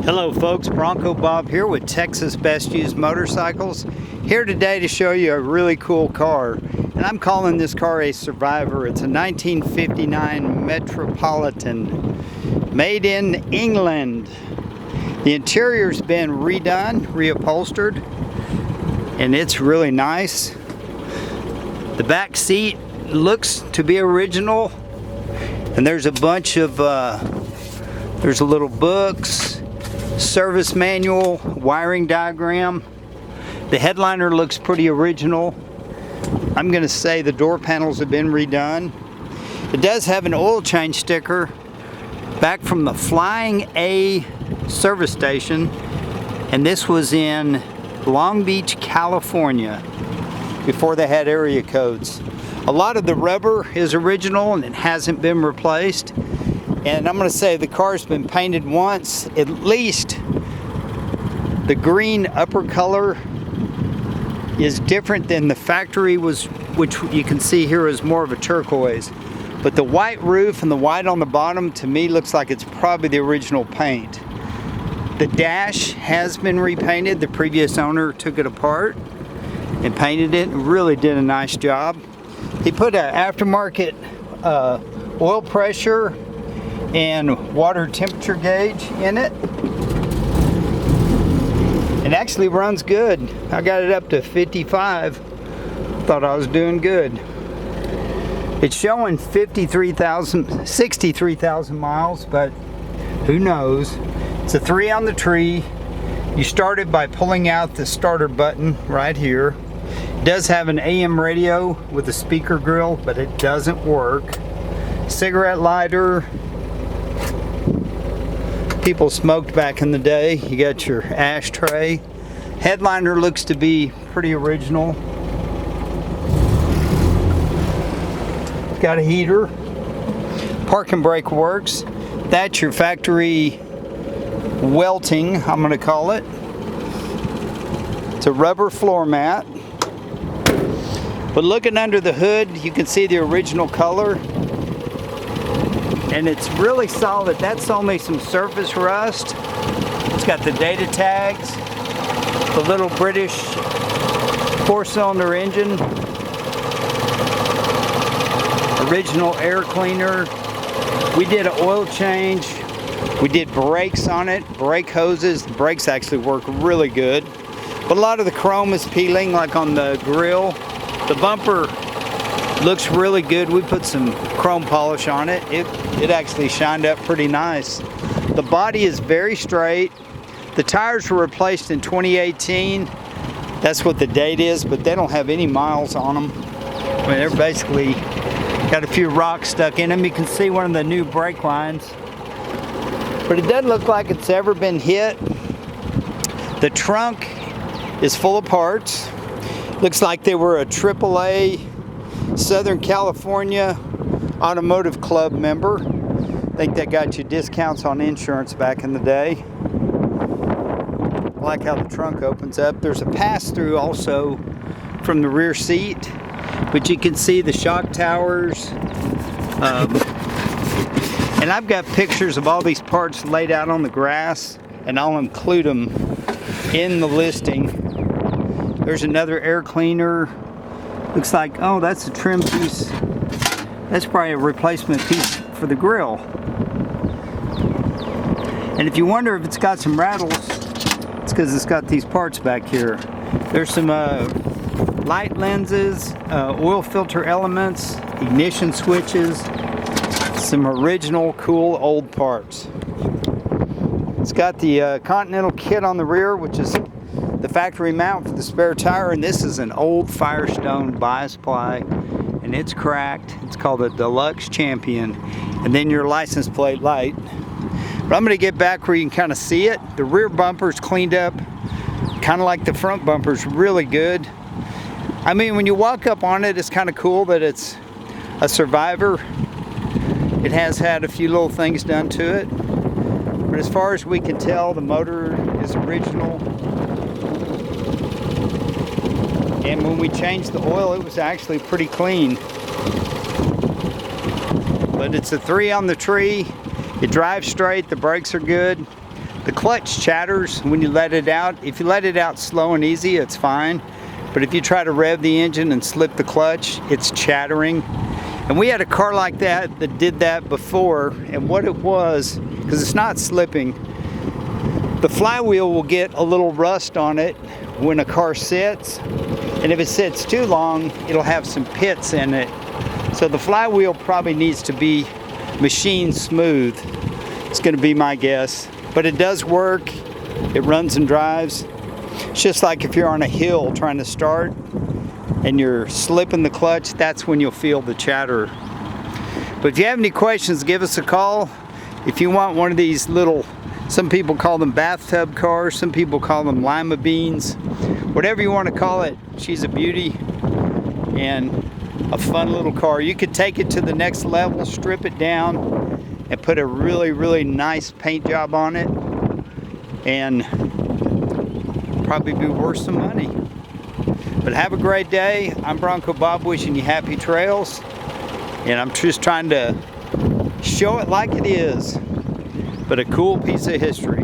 Hello folks, Bronco Bob here with Texas Best Used Motorcycles. Here today to show you a really cool car. And I'm calling this car a Survivor. It's a 1959 Metropolitan, made in England. The interior's been redone, reupholstered, and it's really nice. The back seat looks to be original, and there's a bunch of there's a little books, service manual, wiring diagram. The headliner looks pretty original. I'm going to say the door panels have been redone. It does have an oil change sticker back from the Flying A service station, and this was in Long Beach, California, before they had area codes. A lot of the rubber is original and it hasn't been replaced. And I'm going to say the car's been painted once. At least the green upper color is different than the factory was, which you can see here is more of a turquoise. But the white roof and the white on the bottom to me looks like it's probably the original paint. The dash has been repainted. The previous owner took it apart and painted it and really did a nice job. He put an aftermarket oil pressure and water temperature gauge in it. It actually runs good. I got it up to 55. Thought I was doing good. It's showing 63,000 miles, but who knows? It's a 3 on the tree. You start it by pulling out the starter button right here. It does have an AM radio with a speaker grill, but it doesn't work. Cigarette lighter. People smoked back in the day. You got your ashtray. Headliner looks to be pretty original. Got a heater. Park and brake works. That's your factory welting, I'm going to call it. It's a rubber floor mat. But looking under the hood, you can see the original color. And it's really solid. That's only some surface rust. It's got the data tags, the little British 4-cylinder engine, original air cleaner. We did an oil change. We did brakes on it, brake hoses. The brakes actually work really good. But a lot of the chrome is peeling, like on the grill. The bumper looks really good. We put some chrome polish on it. It actually shined up pretty nice. The body is very straight. The tires were replaced in 2018. That's what the date is, but they don't have any miles on them. I mean, they're basically got a few rocks stuck in them. You can see one of the new brake lines. But it doesn't look like it's ever been hit. The trunk is full of parts. Looks like they were a AAA Southern California Automotive Club member. I think that got you discounts on insurance back in the day. I like how the trunk opens up. There's a pass-through also from the rear seat, but you can see the shock towers. And I've got pictures of all these parts laid out on the grass, and I'll include them in the listing. There's another air cleaner. Looks like, oh, that's a trim piece. That's probably a replacement piece for the grill. And if you wonder if it's got some rattles, it's because it's got these parts back here. There's some light lenses, oil filter elements, ignition switches, some original cool old parts. It's got the Continental kit on the rear, which is the factory mount for the spare tire, and this is an old Firestone bias ply, and it's cracked. It's called a Deluxe Champion, and then your license plate light. But I'm going to get back where you can kind of see it. The rear bumper's cleaned up, kind of like the front bumper's really good. I mean, when you walk up on it, it's kind of cool that it's a Survivor. It has had a few little things done to it, but as far as we can tell, the motor is original. And when we changed the oil, it was actually pretty clean. But it's a 3 on the tree. It drives straight, the brakes are good. The clutch chatters when you let it out. If you let it out slow and easy, it's fine. But if you try to rev the engine and slip the clutch, it's chattering. And we had a car like that that did that before, and what it was, because it's not slipping, the flywheel will get a little rust on it when a car sits, and if it sits too long, it'll have some pits in it. So the flywheel probably needs to be machine smooth. It's going to be my guess. But it does work. It runs and drives. It's just like if you're on a hill trying to start and you're slipping the clutch, that's when you'll feel the chatter. But if you have any questions, give us a call. If you want one of these little, some people call them bathtub cars, some people call them lima beans, whatever you want to call it, she's a beauty and a fun little car. You could take it to the next level, strip it down, and put a really, really nice paint job on it, and probably be worth some money. But have a great day. I'm Bronco Bob, wishing you happy trails, and I'm just trying to show it like it is, but a cool piece of history.